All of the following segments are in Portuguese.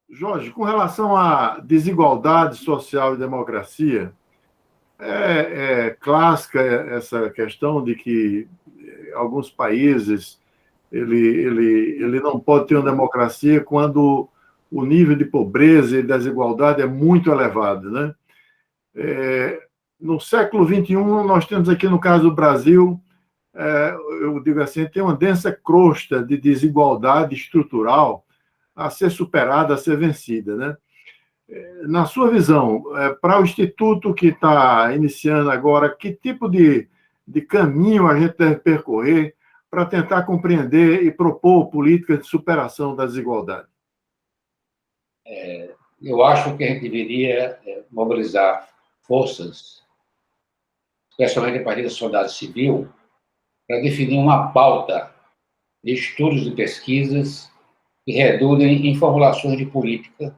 Jorge, com relação à desigualdade social e democracia, é clássica essa questão de que alguns países ele não pode ter uma democracia quando o nível de pobreza e desigualdade é muito elevado, né? No século XXI, nós temos aqui, no caso do Brasil, eu digo assim, tem uma densa crosta de desigualdade estrutural a ser superada, a ser vencida, né? Na sua visão, para o Instituto que está iniciando agora, que tipo de caminho a gente deve percorrer para tentar compreender e propor políticas de superação da desigualdade? Eu acho que a gente deveria mobilizar forças, especialmente a partir da sociedade civil, para definir uma pauta de estudos e pesquisas que redundem em formulações de política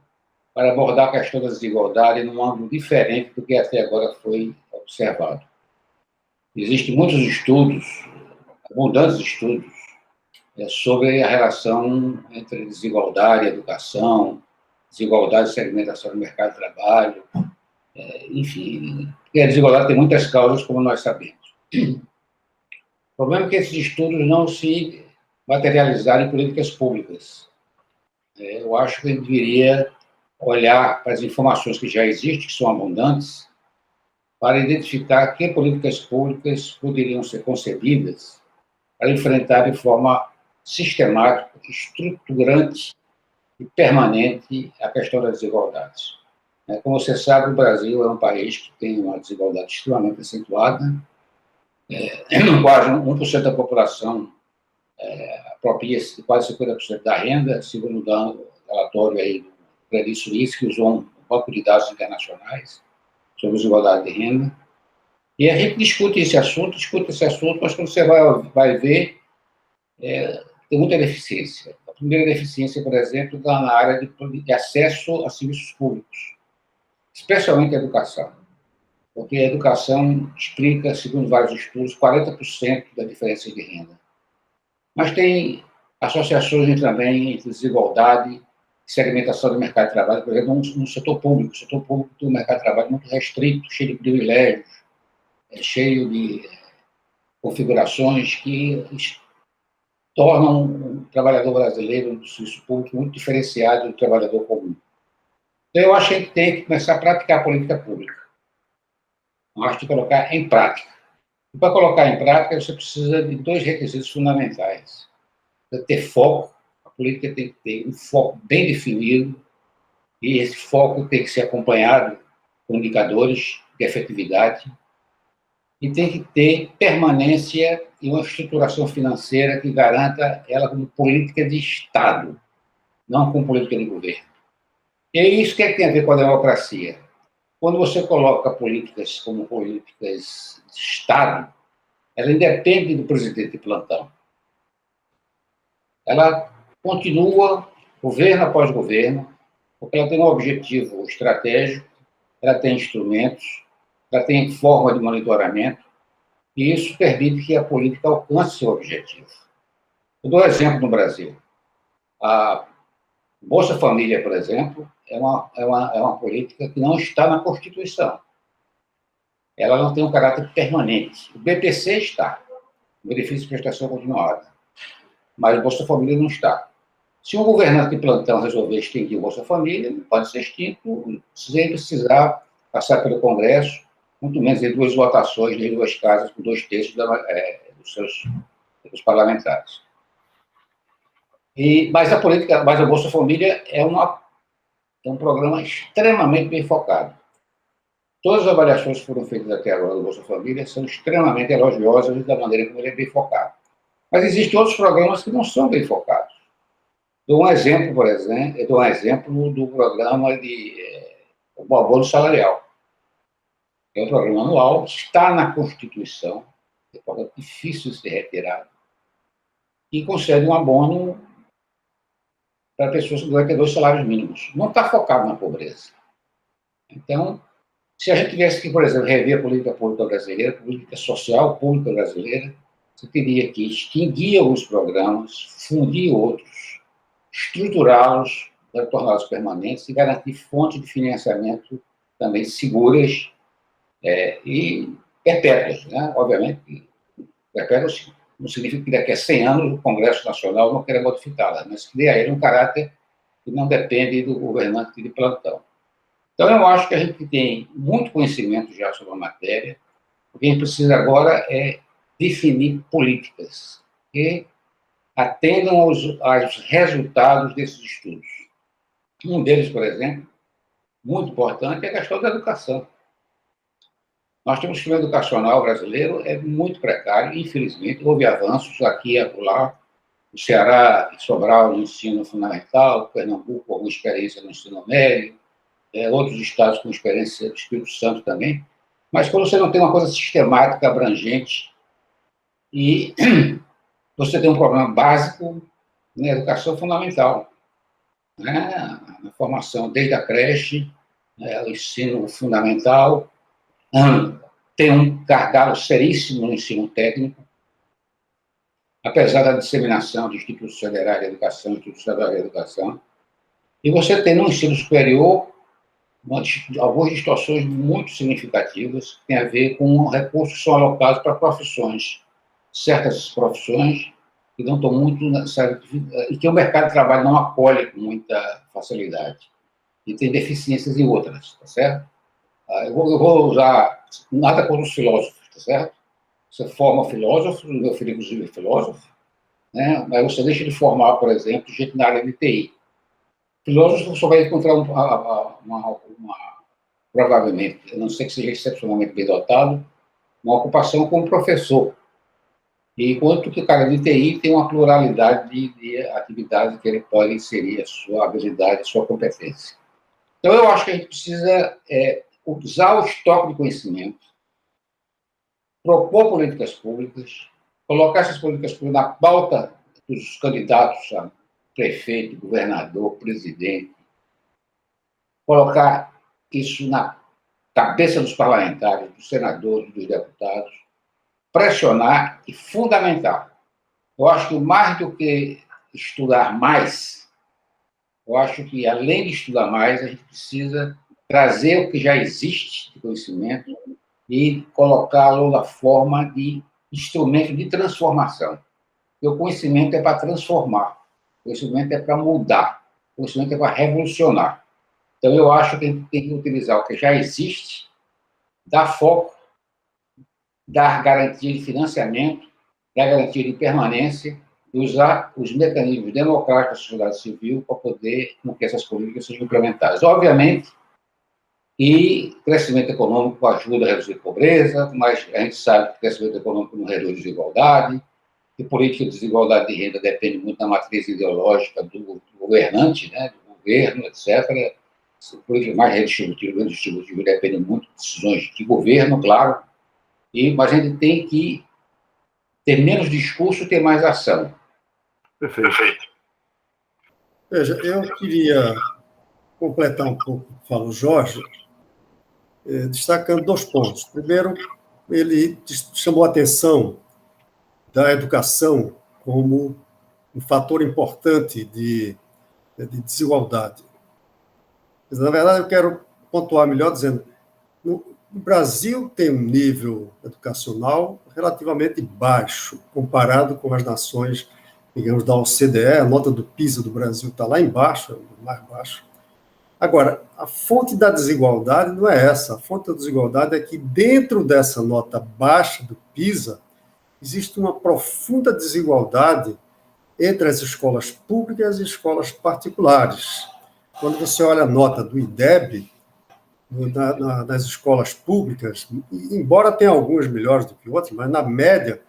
para abordar a questão da desigualdade num ângulo diferente do que até agora foi observado. Existem muitos estudos, abundantes estudos, sobre a relação entre desigualdade e educação, desigualdade e segmentação do mercado de trabalho, enfim, porque a desigualdade tem muitas causas, como nós sabemos. O problema é que esses estudos não se materializaram em políticas públicas. Eu acho que a gente deveria olhar para as informações que já existem, que são abundantes, para identificar que políticas públicas poderiam ser concebidas para enfrentar de forma sistemática, estruturante e permanente a questão das desigualdades. Como você sabe, o Brasil é um país que tem uma desigualdade extremamente acentuada, quase 1% da população apropria-se de quase 50% da renda, segundo o relatório aí do Credit Suisse, que usou um banco de dados internacionais sobre desigualdade de renda. E a gente discute esse assunto, mas quando você vai ver, tem muita deficiência. A primeira deficiência, por exemplo, está na área de acesso a serviços públicos, especialmente a educação, porque a educação explica, segundo vários estudos, 40% da diferença de renda. Mas tem associações também entre desigualdade e segmentação do mercado de trabalho, por exemplo, no setor público. O setor público tem um mercado de trabalho muito restrito, cheio de privilégios, cheio de configurações que tornam o trabalhador brasileiro no serviço público muito diferenciado do trabalhador comum. Então, eu acho que a gente tem que começar a praticar a política pública. Eu acho que colocar em prática. E para colocar em prática, você precisa de dois requisitos fundamentais. Precisa ter foco, a política tem que ter um foco bem definido, e esse foco tem que ser acompanhado com indicadores de efetividade, e tem que ter permanência e uma estruturação financeira que garanta ela como política de Estado, não como política de governo. E isso que tem a ver com a democracia. Quando você coloca políticas como políticas de Estado, ela independe do presidente de plantão. Ela continua, governo após governo, porque ela tem um objetivo estratégico, ela tem instrumentos, ela tem forma de monitoramento, e isso permite que a política alcance seu objetivo. Eu dou um exemplo no Brasil. A Bolsa Família, por exemplo, é uma política que não está na Constituição. Ela não tem um caráter permanente. O BPC está, o benefício de prestação continuada, mas o Bolsa Família não está. Se um governante de plantão resolver extinguir o Bolsa Família, ele pode ser extinto sem precisar passar pelo Congresso, muito menos em duas votações, em duas casas, com 2/3 dos parlamentares. Mas a Bolsa Família é um programa extremamente bem focado. Todas as avaliações que foram feitas até agora do Bolsa Família são extremamente elogiosas da maneira como ele é bem focado. Mas existem outros programas que não são bem focados. Dou um exemplo do programa do abono salarial. É um programa anual, está na Constituição, é um programa difícil de ser retirado, e concede um abono para pessoas que ganham até 2 salários mínimos. Não está focado na pobreza. Então, se a gente tivesse que, por exemplo, rever a política pública brasileira, a política social pública brasileira, você teria que extinguir alguns programas, fundir outros, estruturá-los para torná-las permanentes e garantir fontes de financiamento também seguras e perpétuas, né? Obviamente, perpétuas não significa que daqui a 100 anos o Congresso Nacional não queira modificá-las, mas que dê a ele um caráter que não depende do governante de plantão. Então, eu acho que a gente tem muito conhecimento já sobre a matéria. O que a gente precisa agora é definir políticas que atendam aos resultados desses estudos. Um deles, por exemplo, muito importante, é a questão da educação. Nós temos que o educacional brasileiro é muito precário, infelizmente, houve avanços aqui e acolá. O Ceará e Sobral no ensino fundamental, Pernambuco com alguma experiência no ensino médio, outros estados com experiência do Espírito Santo também. Mas quando você não tem uma coisa sistemática, abrangente, e você tem um problema básico na educação fundamental, né? Na formação desde a creche, o ensino fundamental, tem um gargalo seríssimo no ensino técnico, apesar da disseminação de institutos federais de educação, institutos federais de educação, e você tem no ensino superior algumas distorções muito significativas que têm a ver com recursos que são alocados para profissões, certas profissões que não estão muito e que o mercado de trabalho não acolhe com muita facilidade, e tem deficiências em outras, tá certo? Eu vou usar nada contra os filósofos, tá certo? Você forma filósofos, meu filho inclusive é filósofo, né? Mas você deixa de formar, por exemplo, gente na área de TI. Filósofo só vai encontrar provavelmente, a não ser que seja excepcionalmente bem dotado, uma ocupação como professor. Enquanto que o cara de TI tem uma pluralidade de atividades que ele pode inserir a sua habilidade, a sua competência. Então, eu acho que a gente precisa usar o estoque de conhecimento, propor políticas públicas, colocar essas políticas públicas na pauta dos candidatos a prefeito, governador, presidente, colocar isso na cabeça dos parlamentares, dos senadores, dos deputados, pressionar e fundamentar. Eu acho que mais do que estudar mais, eu acho que, além de estudar mais, a gente precisa trazer o que já existe de conhecimento e colocá-lo na forma de instrumento de transformação. Porque o conhecimento é para transformar, o conhecimento é para mudar, o conhecimento é para revolucionar. Então, eu acho que a gente tem que utilizar o que já existe, dar foco, dar garantia de financiamento, dar garantia de permanência e usar os mecanismos democráticos da sociedade civil para poder com que essas políticas sejam implementadas. Obviamente, e crescimento econômico ajuda a reduzir a pobreza, mas a gente sabe que o crescimento econômico não reduz desigualdade, e política de desigualdade de renda depende muito da matriz ideológica do governante, né, do governo, etc. Política mais redistributiva, menos distributiva, depende muito de decisões de governo, claro, mas a gente tem que ter menos discurso e ter mais ação. Perfeito. Veja, eu queria completar um pouco o que falou o Jorge, destacando 2 pontos. Primeiro, ele chamou a atenção da educação como um fator importante de desigualdade. Mas, na verdade, eu quero pontuar melhor dizendo, o Brasil tem um nível educacional relativamente baixo, comparado com as nações, digamos, da OCDE. A nota do PISA do Brasil está lá embaixo, mais baixo. Agora, a fonte da desigualdade não é essa. A fonte da desigualdade é que, dentro dessa nota baixa do PISA, existe uma profunda desigualdade entre as escolas públicas e escolas particulares. Quando você olha a nota do IDEB, nas escolas públicas, embora tenha algumas melhores do que outras, mas, na média,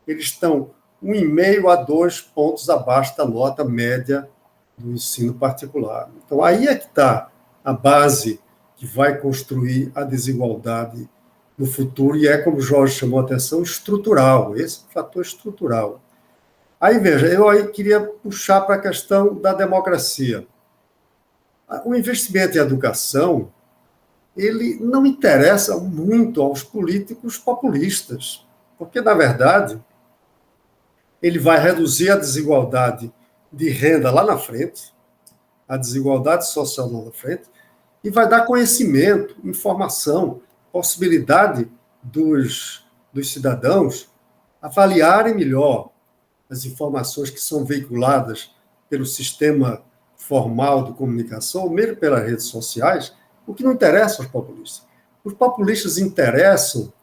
eles estão 1,5 a 2 pontos abaixo da nota média do ensino particular. Então, aí é que está a base que vai construir a desigualdade no futuro, e é, como o Jorge chamou a atenção, estrutural, esse é um fator estrutural. Aí, veja, eu aí queria puxar para a questão da democracia. O investimento em educação, ele não interessa muito aos políticos populistas, porque, na verdade, ele vai reduzir a desigualdade de renda lá na frente, a desigualdade social lá na frente e vai dar conhecimento, informação, possibilidade dos cidadãos avaliarem melhor as informações que são veiculadas pelo sistema formal de comunicação, ou mesmo pelas redes sociais, o que não interessa aos populistas. Os populistas interessam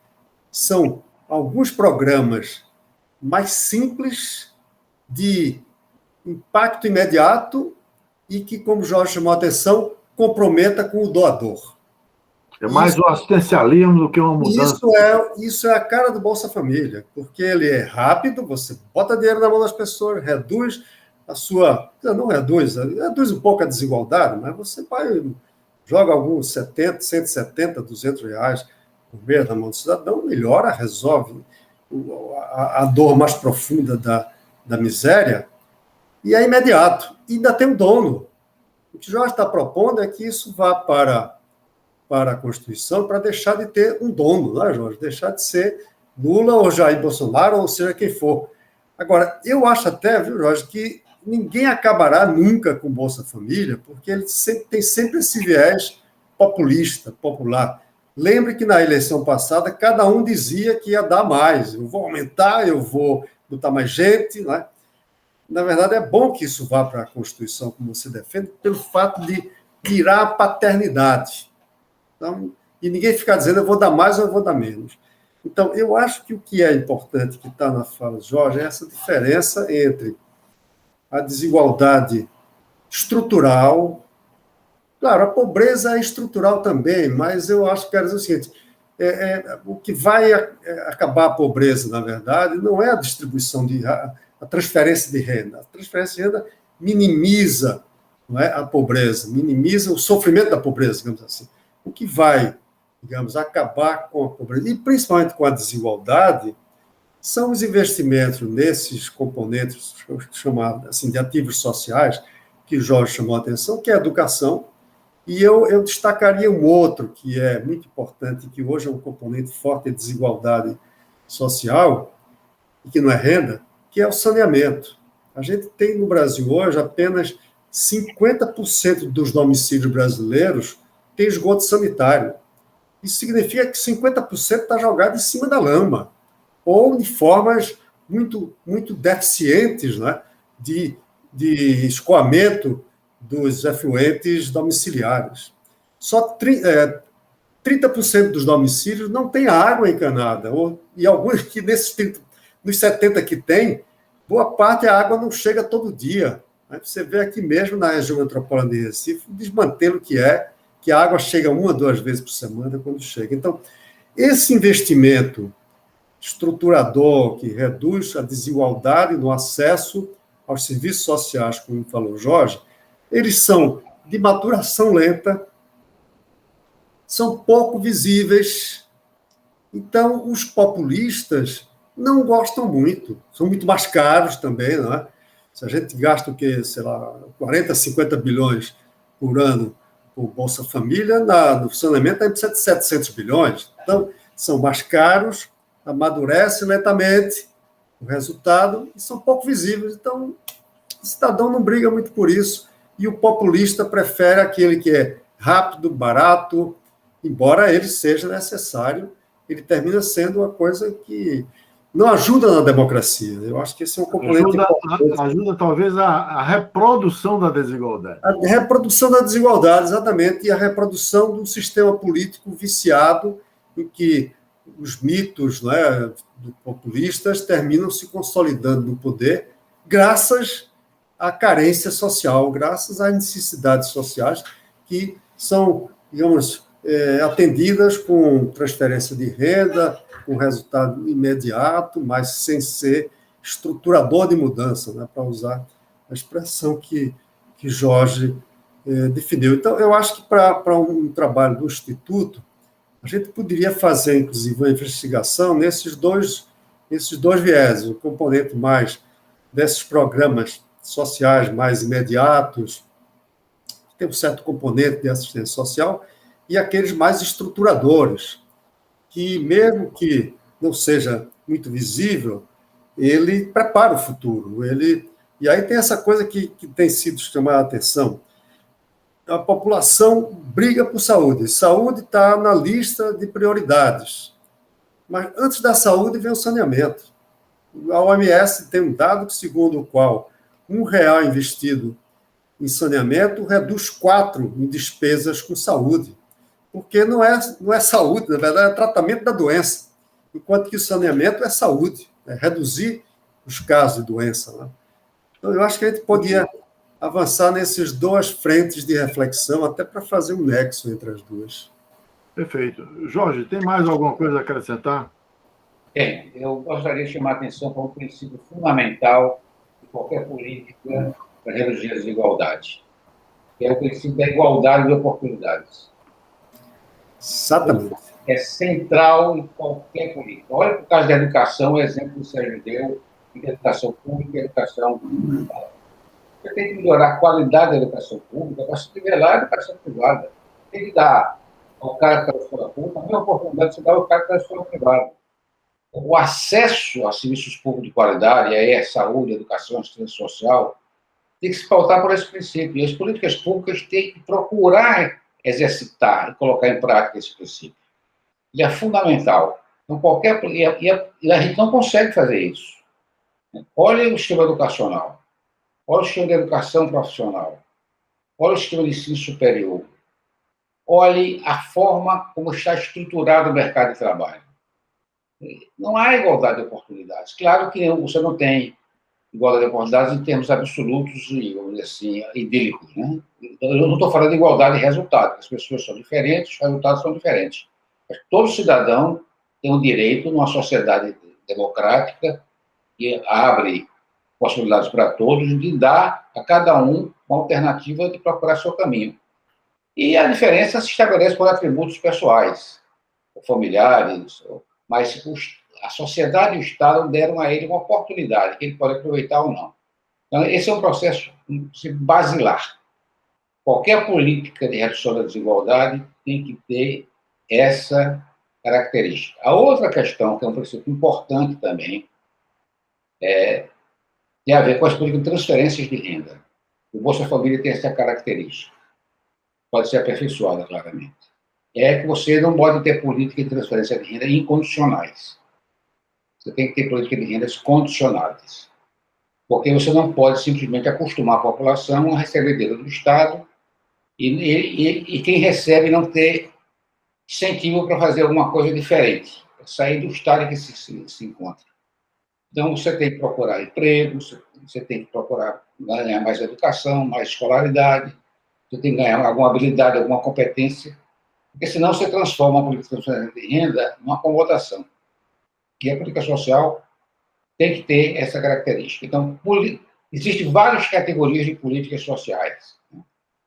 são alguns programas mais simples, de impacto imediato e que, como Jorge chamou a atenção, comprometa com o doador. É mais um assistencialismo do que uma mudança. Isso é a cara do Bolsa Família, porque ele é rápido, você bota dinheiro na mão das pessoas, reduz a sua... Não reduz um pouco a desigualdade, mas você joga alguns 70, 170, 200 reais por mês na mão do cidadão, melhora, resolve a dor mais profunda da miséria, e é imediato. E ainda tem um dono. O que Jorge está propondo é que isso vá para a Constituição para deixar de ter um dono, não é, Jorge? Deixar de ser Lula ou Jair Bolsonaro, ou seja, quem for. Agora, eu acho até, viu, Jorge, que ninguém acabará nunca com Bolsa Família, porque ele tem sempre esse viés populista, popular. Lembre que na eleição passada, cada um dizia que ia dar mais. Eu vou aumentar, eu vou botar mais gente, não é? Na verdade, é bom que isso vá para a Constituição, como você defende, pelo fato de tirar a paternidade. Então, e ninguém ficar dizendo eu vou dar mais ou eu vou dar menos. Então, eu acho que o que é importante, que está na fala de Jorge, é essa diferença entre a desigualdade estrutural. Claro, a pobreza é estrutural também, mas eu acho que quero dizer o seguinte, o que vai acabar a pobreza, na verdade, não é a distribuição a transferência de renda. A transferência de renda minimiza, não é, a pobreza, minimiza o sofrimento da pobreza, digamos assim. O que vai, digamos, acabar com a pobreza, e principalmente com a desigualdade, são os investimentos nesses componentes chamados assim, de ativos sociais, que o Jorge chamou a atenção, que é a educação, e eu destacaria um outro, que é muito importante, que hoje é um componente forte de desigualdade social, e que não é renda, que é o saneamento. A gente tem no Brasil hoje apenas 50% dos domicílios brasileiros tem esgoto sanitário. Isso significa que 50% está jogado em cima da lama, ou de formas muito, muito deficientes, né, de escoamento dos efluentes domiciliares. Só 30% dos domicílios não tem água encanada, e alguns que nos 70 que tem, boa parte a água não chega todo dia. Você vê aqui mesmo na região metropolitana de Recife o desmantelo que a água chega 1 ou 2 vezes por semana quando chega. Então, esse investimento estruturador que reduz a desigualdade no acesso aos serviços sociais, como falou Jorge, eles são de maturação lenta, são pouco visíveis. Então, os populistas não gostam muito, são muito mais caros também, não é? Se a gente gasta o quê, sei lá, 40, 50 bilhões por ano por Bolsa Família, no funcionamento precisa de 700 bilhões. Então, são mais caros, amadurecem lentamente o resultado e são pouco visíveis. Então, o cidadão não briga muito por isso e o populista prefere aquele que é rápido, barato, embora ele seja necessário, ele termina sendo uma coisa que não ajuda na democracia. Eu acho que esse é um componente importante. Ajuda, talvez, a reprodução da desigualdade. A reprodução da desigualdade, exatamente, e a reprodução de um sistema político viciado em que os mitos, né, dos populistas terminam se consolidando no poder graças à carência social, graças às necessidades sociais que são, digamos, atendidas com transferência de renda, com resultado imediato, mas sem ser estruturador de mudança, né, para usar a expressão que Jorge definiu. Então, eu acho que para um trabalho do Instituto, a gente poderia fazer, inclusive, uma investigação nesses dois viéses, o componente mais desses programas sociais mais imediatos, que tem um certo componente de assistência social, e aqueles mais estruturadores, que, mesmo que não seja muito visível, ele prepara o futuro. E aí tem essa coisa que tem sido chamada a atenção. a população briga por saúde. Saúde está na lista de prioridades. Mas antes da saúde vem o saneamento. A OMS tem um dado segundo o qual R$ 1 investido em saneamento reduz 4 em despesas com saúde. Porque não é saúde, na verdade, é tratamento da doença. Enquanto que o saneamento é saúde, é reduzir os casos de doença. Né? Então, eu acho que a gente podia avançar nessas duas frentes de reflexão, até para fazer um nexo entre as duas. Perfeito. Jorge, tem mais alguma coisa a acrescentar? Eu gostaria de chamar a atenção para um princípio fundamental de qualquer política para reduzir a desigualdade, que é o princípio da igualdade de oportunidades. Exatamente. É central em qualquer política. Olha, por causa da educação, o exemplo que o Sérgio deu, de educação pública e educação privada. Você tem que melhorar a qualidade da educação pública para se nivelar a educação privada. Tem que dar ao cara que está na escola pública a mesma oportunidade de se dar ao cara que está na escola privada. O acesso a serviços públicos de qualidade, aí é saúde, educação, assistência social, tem que se pautar por esse princípio. E as políticas públicas têm que procurar exercitar e colocar em prática esse princípio. Ele é fundamental. Então, e a gente não consegue fazer isso. Olha o sistema educacional. Olha o sistema de educação profissional. Olha o sistema de ensino superior. Olhe a forma como está estruturado o mercado de trabalho. Não há igualdade de oportunidades. Claro que você não tem igualdade de oportunidades em termos absolutos e, vamos dizer assim, idílicos. Né? Eu não estou falando de igualdade de resultado. As pessoas são diferentes, os resultados são diferentes. Mas todo cidadão tem o direito, numa sociedade democrática, que abre possibilidades para todos, de dar a cada um uma alternativa de procurar seu caminho. E a diferença se estabelece por atributos pessoais, familiares, mas a sociedade e o Estado deram a ele uma oportunidade, que ele pode aproveitar ou não. Então, esse é um processo basilar. Qualquer política de redução da desigualdade tem que ter essa característica. A outra questão, que é um princípio importante também, tem a ver com as políticas de transferências de renda. O Bolsa Família tem essa característica. Pode ser aperfeiçoada, claramente. É que você não pode ter política de transferência de renda incondicionais. Você tem que ter política de rendas condicionadas. Porque você não pode simplesmente acostumar a população a receber dinheiro do Estado e quem recebe não ter incentivo para fazer alguma coisa diferente, sair do Estado em que se encontra. Então, você tem que procurar emprego, você tem que procurar ganhar mais educação, mais escolaridade, você tem que ganhar alguma habilidade, alguma competência, porque senão você transforma a política de renda numa acomodação. E a política social tem que ter essa característica. Então, existem várias categorias de políticas sociais.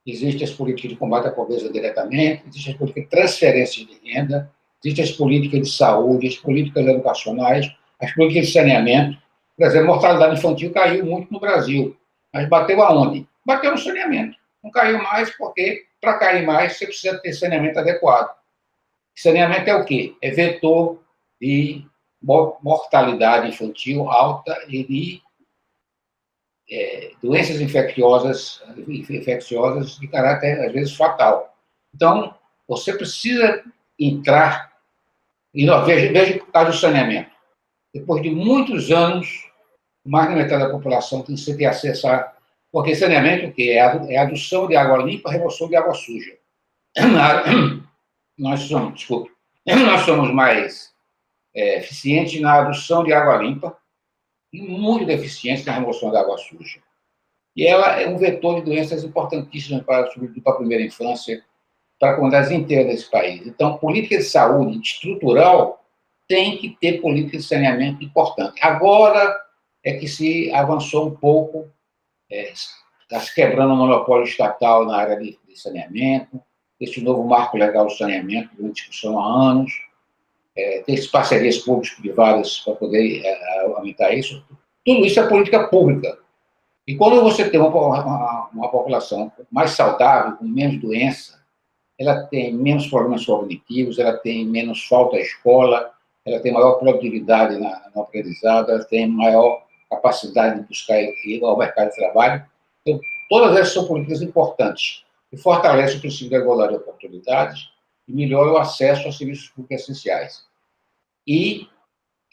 Existem as políticas de combate à pobreza diretamente, existem as políticas de transferência de renda, existem as políticas de saúde, as políticas educacionais, as políticas de saneamento. Por exemplo, a mortalidade infantil caiu muito no Brasil, mas bateu aonde? Bateu no saneamento. Não caiu mais porque, para cair mais, você precisa ter saneamento adequado. Saneamento é o quê? É vetor de mortalidade infantil alta e de doenças infecciosas de caráter, às vezes, fatal. Então, você precisa entrar... Veja o caso do saneamento. Depois de muitos anos, mais da metade da população tem que ter acesso a... Porque saneamento, o quê? É a adução de água limpa, remoção de água suja. Nós somos mais eficientes na adução de água limpa e muito deficientes na remoção da água suja. E ela é um vetor de doenças importantíssimas sobretudo para a primeira infância, para a comunidade inteira desse país. Então, política de saúde estrutural tem que ter política de saneamento importante. Agora é que se avançou um pouco, está se quebrando o monopólio estatal na área de saneamento, esse novo marco legal do saneamento, em discussão há anos, tem parcerias públicas-privadas para poder aumentar isso. Tudo isso é política pública. E quando você tem uma população mais saudável, com menos doença, ela tem menos problemas cognitivos, ela tem menos falta à escola, ela tem maior produtividade no aprendizado, ela tem maior capacidade de buscar ir ao mercado de trabalho. Então, todas essas são políticas importantes. que fortalece o princípio da igualdade de oportunidades e melhora o acesso aos serviços públicos essenciais. E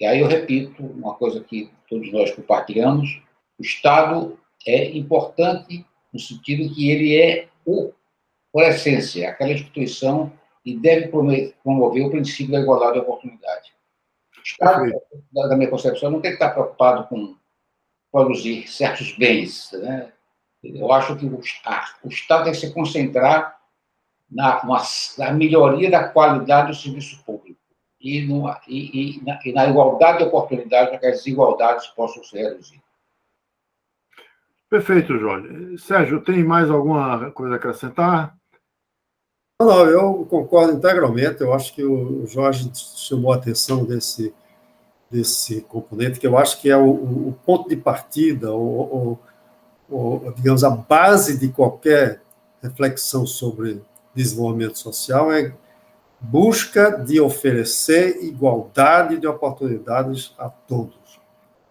aí eu repito uma coisa que todos nós compartilhamos: o Estado é importante no sentido que ele é, por essência, aquela instituição que deve promover o princípio da igualdade de oportunidade. O Estado, da minha concepção, não tem que estar preocupado com produzir certos bens, né? Eu acho que o Estado tem que se concentrar na melhoria da qualidade do serviço público e na igualdade de oportunidades para que as desigualdades possam ser reduzidas. Perfeito, Jorge. Sérgio, tem mais alguma coisa a acrescentar? Não, eu concordo integralmente. Eu acho que o Jorge chamou a atenção desse componente, que eu acho que é o ponto de partida, digamos, a base de qualquer reflexão sobre desenvolvimento social é busca de oferecer igualdade de oportunidades a todos.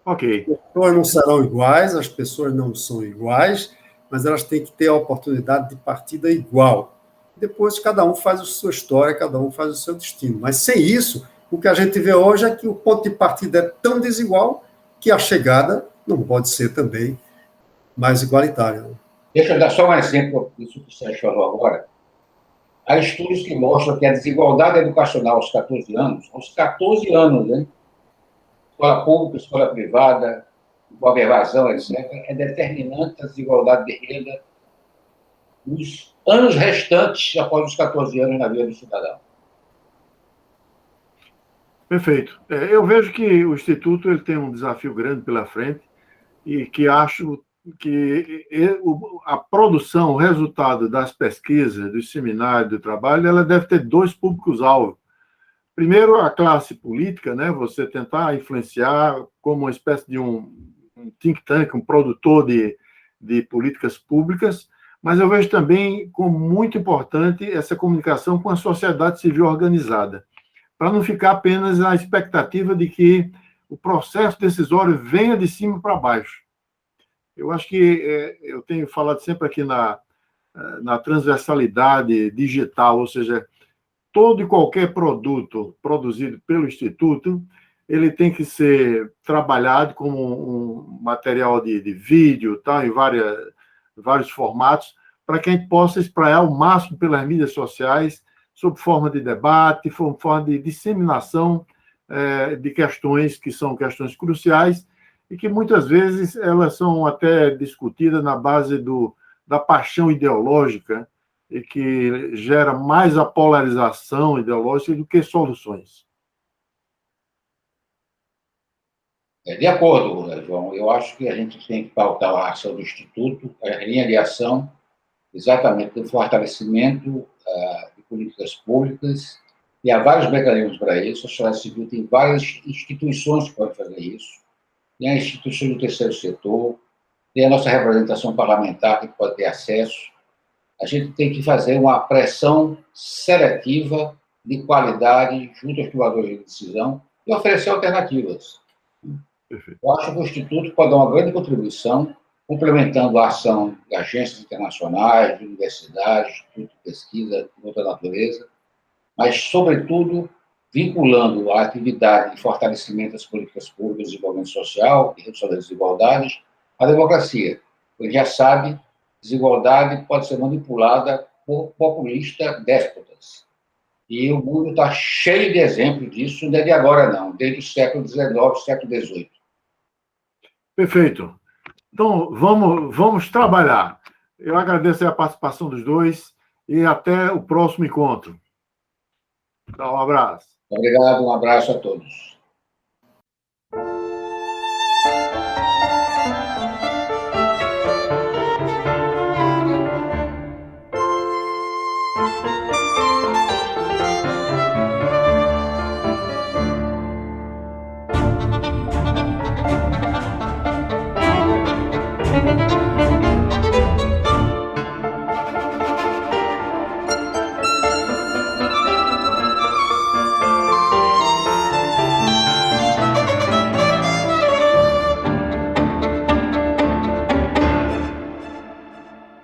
Ok. As pessoas não serão iguais, as pessoas não são iguais, mas elas têm que ter a oportunidade de partida igual. Depois, cada um faz a sua história, cada um faz o seu destino. Mas, sem isso, o que a gente vê hoje é que o ponto de partida é tão desigual que a chegada não pode ser também mais igualitária. Deixa eu dar só um exemplo disso que o Sérgio falou agora. Há estudos que mostram que a desigualdade educacional aos 14 anos, né? Escola pública, escola privada, com evasão, etc., é determinante a desigualdade de renda nos anos restantes após os 14 anos na vida do cidadão. Perfeito. Eu vejo que o Instituto ele tem um desafio grande pela frente e que acho que a produção, o resultado das pesquisas, dos seminários, do trabalho, ela deve ter dois públicos-alvo. Primeiro, a classe política, né? Você tentar influenciar como uma espécie de um think tank, um produtor de políticas públicas, mas eu vejo também como muito importante essa comunicação com a sociedade civil organizada, para não ficar apenas na expectativa de que o processo decisório venha de cima para baixo. Eu acho que eu tenho falado sempre aqui na transversalidade digital, ou seja, todo e qualquer produto produzido pelo Instituto, ele tem que ser trabalhado como um material de vídeo, tá, em vários formatos, para que a gente possa espraiar o máximo pelas mídias sociais, sob forma de debate, sob forma de disseminação de questões que são questões cruciais e que muitas vezes elas são até discutidas na base da paixão ideológica e que gera mais a polarização ideológica do que soluções. De acordo, João. Eu acho que a gente tem que pautar a ação do Instituto, a linha de ação, exatamente do fortalecimento de políticas públicas, e há vários mecanismos para isso. A sociedade civil tem várias instituições que podem fazer isso. Tem a instituição do terceiro setor, tem a nossa representação parlamentar que pode ter acesso. A gente tem que fazer uma pressão seletiva de qualidade junto aos tomadores de decisão e oferecer alternativas. Eu acho que o Instituto pode dar uma grande contribuição, complementando a ação de agências internacionais, de universidades, institutos de pesquisa de outra natureza, mas, sobretudo, vinculando a atividade de fortalecimento das políticas públicas de desenvolvimento social e redução das desigualdades à democracia. Porque já sabe, desigualdade pode ser manipulada por populistas déspotas. E o mundo está cheio de exemplos disso, não é de agora, não, desde o século XIX, século XVIII. Perfeito. Então, vamos trabalhar. Eu agradeço a participação dos dois e até o próximo encontro. Então, um abraço. Obrigado, um abraço a todos.